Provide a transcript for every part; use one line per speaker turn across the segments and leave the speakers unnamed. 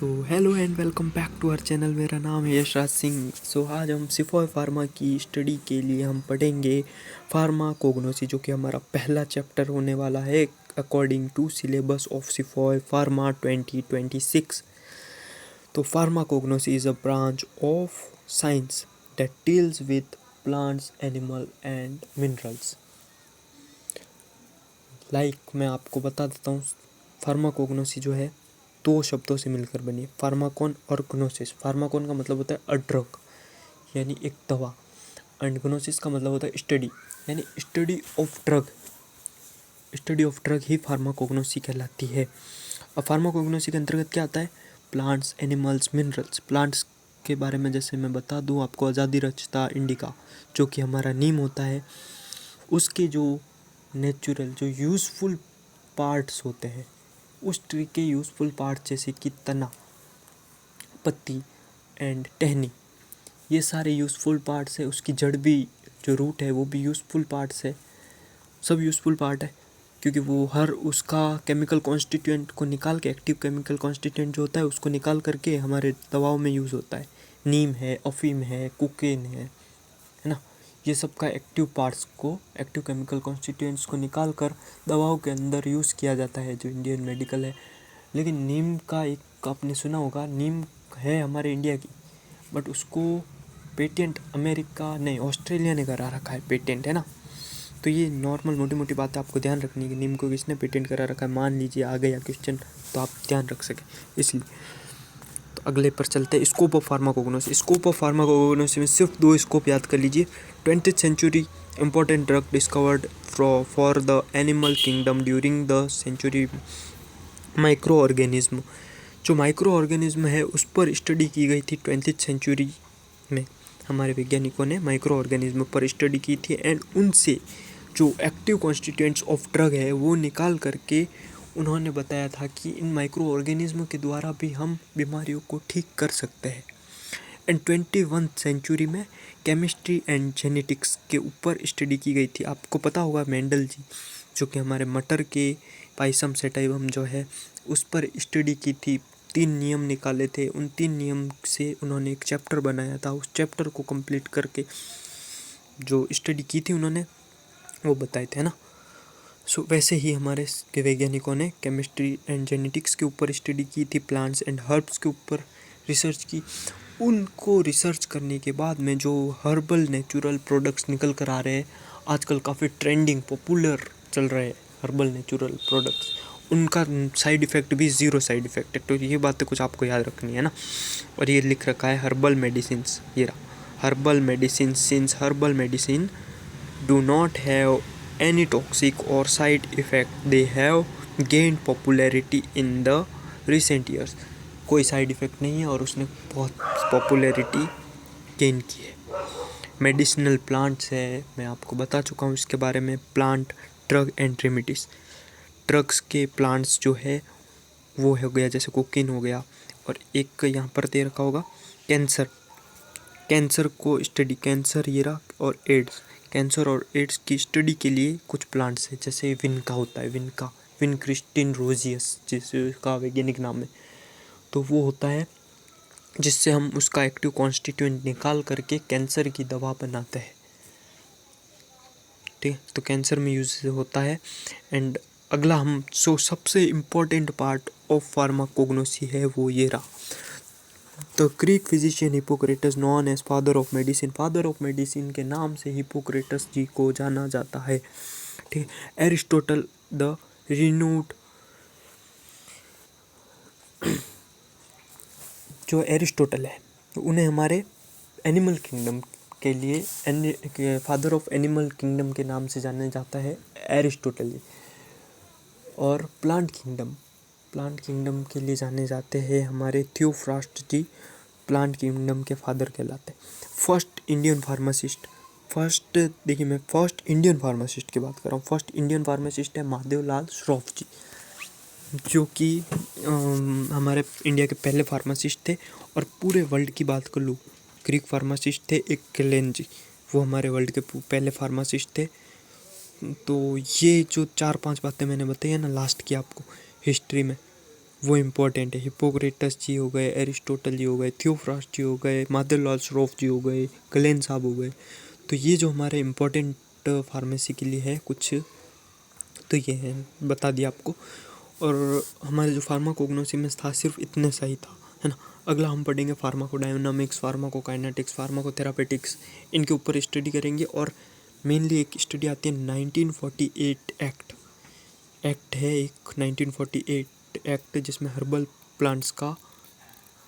Hello and welcome back to our channel. मेरा नाम है यशराज सिंह। आज हम सिफॉय फार्मा की स्टडी के लिए हम पढ़ेंगे फार्माकोग्नोसी, जो कि हमारा पहला चैप्टर होने वाला है अकॉर्डिंग टू सिलेबस ऑफ सिफॉय फार्मा 2026। तो pharmacognosy is a branch of science that deals with plants, animal and minerals. मैं आपको बता देता हूँ, फार्माकोग्नोसी जो है दो शब्दों से मिलकर बनी है, फार्माकोन और ग्नोसिस। फार्माकोन का मतलब होता है अ ड्रग, यानी एक दवा, एंड ग्नोसिस का मतलब होता है स्टडी, यानी study of drug. Study of drug he pharmacognosy कहलाती है। अब फार्माकोग्नोसी के अंतर्गत क्या आता है? Plants, animals, minerals. प्लांट्स के बारे में जैसे मैं बता दूं आपको, आज़ादी रचता इंडिका, जो कि हमारा नीम होता है, उसके जो नेचुरल जो यूज़फुल पार्ट्स होते हैं, उस ट्री के यूज़फुल पार्ट जैसे कि तना, पत्ती एंड टहनी, ये सारे यूज़फुल पार्ट्स है। उसकी जड़ भी, जो रूट है, वो भी यूज़फुल पार्ट्स है। सब यूज़फुल पार्ट है, क्योंकि वो हर उसका केमिकल कॉन्स्टिट्यूएंट को निकाल के, एक्टिव केमिकल कॉन्स्टिट्यूएंट जो होता है उसको निकाल करके हमारे दवाओं में यूज़ होता है। नीम है, अफीम है, कोकेन है ना, ये सब का एक्टिव पार्ट्स को, एक्टिव केमिकल कॉन्स्टिट्यूएंट्स को निकाल कर दवाओं के अंदर यूज़ किया जाता है, जो इंडियन मेडिकल है। लेकिन नीम का एक आपने सुना होगा, नीम है हमारे इंडिया की, बट उसको पेटेंट अमेरिका नहीं, ऑस्ट्रेलिया ने करा रखा है पेटेंट, है ना। तो ये नॉर्मल मोटी मोटी बातें आपको ध्यान रखनी है कि नीम को किसने पेटेंट करा रखा है। मान लीजिए आ गया क्वेश्चन, तो आप ध्यान रख सकें इसलिए। तो अगले पर चलते हैं, scope of pharmacognosy. Scope of pharmacognosy में सिर्फ दो स्कोप याद कर लीजिए। 20th century important drug discovered for the animal kingdom during the century. Microorganism, जो माइक्रो ऑर्गेनिज्म है उस पर स्टडी की गई थी 20th सेंचुरी में। हमारे वैज्ञानिकों ने माइक्रो ऑर्गेनिज्म पर स्टडी की थी, एंड उनसे जो एक्टिव कॉन्स्टिट्यूएंट्स ऑफ ड्रग है वो निकाल करके उन्होंने बताया था कि इन माइक्रो ऑर्गेनिज्म के द्वारा भी हम बीमारियों को ठीक कर सकते हैं। एंड 21th सेंचुरी में केमिस्ट्री एंड जेनेटिक्स के ऊपर स्टडी की गई थी। आपको पता होगा मेंडल जी, जो कि हमारे मटर के पाइसम सेटाइवम जो है उस पर स्टडी की थी। 3 नियम निकाले थे, उन 3 नियम से उन्होंने एक चैप्टर बनाया था। उस चैप्टर को कंप्लीट करके जो स्टडी की थी उन्होंने, वो बताए थे ना। वैसे ही हमारे के वैज्ञानिकों ने केमिस्ट्री एंड जेनेटिक्स के ऊपर स्टडी की थी, प्लांट्स एंड हर्ब्स के ऊपर रिसर्च की। उनको रिसर्च करने के बाद में जो हर्बल नेचुरल प्रोडक्ट्स निकल कर आ रहे हैं, आजकल काफ़ी ट्रेंडिंग पॉपुलर चल रहे हैं हर्बल नेचुरल प्रोडक्ट्स, उनका साइड इफ़ेक्ट भी ज़ीरो साइड इफ़ेक्ट है। तो ये बातें कुछ आपको याद रखनी है ना। और ये लिख रखा है हर्बल मेडिसिन, ये रहा herbal medicine, since herbal medicine do not have any toxic or side effect, they have gained popularity in the recent years। कोई साइड इफ़ेक्ट नहीं है और उसने बहुत पॉपुलैरिटी गेन की है। मेडिसिनल प्लांट्स है, मैं आपको बता चुका हूँ इसके बारे में। Plant drug and remedies, drugs के प्लांट्स जो है वो हो गया, जैसे कोकीन हो गया, और एक यहाँ पर दे रखा होगा कैंसर। कैंसर को स्टडी, कैंसर ये रहा, और एड्स, कैंसर और एड्स की स्टडी के लिए कुछ प्लांट्स है, जैसे विनका होता है, विनका, विनक्रिस्टिन रोजियस जिसका वैज्ञानिक नाम है। तो वो होता है जिससे हम उसका एक्टिव कॉन्स्टिट्यूएंट निकाल करके कैंसर की दवा बनाते हैं। ठीक है, तो कैंसर में यूज होता है। एंड अगला हम सबसे इम्पोर्टेंट पार्ट ऑफ फार्माकोग्नोसी है वो ये रहा। The Greek physician Hippocrates known as father of medicine, father of medicine के नाम से हिपोक्रेटस जी को जाना जाता है। ठीक, एरिस्टोटल द रिनोड, जो एरिस्टोटल है उन्हें हमारे एनिमल किंगडम के लिए फादर ऑफ एनिमल किंगडम के नाम से जाना जाता है, एरिस्टोटल जी। और प्लांट किंगडम के लिए जाने जाते हैं हमारे थियोफ्रास्ट जी, प्लांट किंगडम के फादर कहलाते हैं। फर्स्ट इंडियन फार्मासिस्ट, देखिए मैं फर्स्ट इंडियन फार्मासिस्ट की बात कर रहा हूँ। फर्स्ट इंडियन फार्मासिस्ट है महादेवलाल श्रॉफ जी, जो कि हमारे इंडिया के पहले फार्मासिस्ट थे। और पूरे वर्ल्ड की बात कर लूँ, ग्रीक फार्मासिस्ट थे एक गेलेन जी, वो हमारे वर्ल्ड के पहले फार्मासिस्ट थे। तो ये जो 4-5 बातें मैंने बताई है ना लास्ट की आपको हिस्ट्री में, वो इम्पोर्टेंट है। हिप्पोक्रेटस जी हो गए, एरिस्टोटल जी हो गए, थियोफ्रास्ट जी हो गए, मादर लॉ श्रोफ जी हो गए, गलेन साहब हो गए। तो ये जो हमारे इम्पोर्टेंट फार्मेसी के लिए है कुछ, तो ये है, बता दिया आपको। और हमारे जो फार्माकोग्नोसी में था सिर्फ इतने सही था, है ना। अगला हम पढ़ेंगे फार्माकोडायनामिक्स, फार्माकोकाइनेटिक्स, फार्माकोथेरापेटिक्स, इनके ऊपर स्टडी करेंगे। और मेनली एक स्टडी आती है 1948 एक्ट है एक 1948 एक्ट, जिसमें हर्बल प्लांट्स का,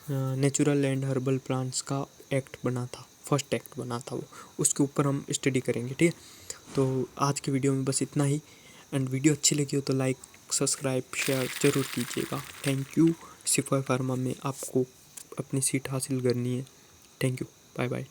नेचुरल एंड हर्बल प्लांट्स का एक्ट बना था, फर्स्ट एक्ट बना था वो, उसके ऊपर हम स्टडी करेंगे, ठीक है। तो आज की वीडियो में बस इतना ही। एंड वीडियो अच्छी लगी हो तो लाइक, सब्सक्राइब, शेयर ज़रूर कीजिएगा। Thank you. सिफाई फार्मा में आपको अपनी सीट हासिल करनी है। Thank you, bye bye.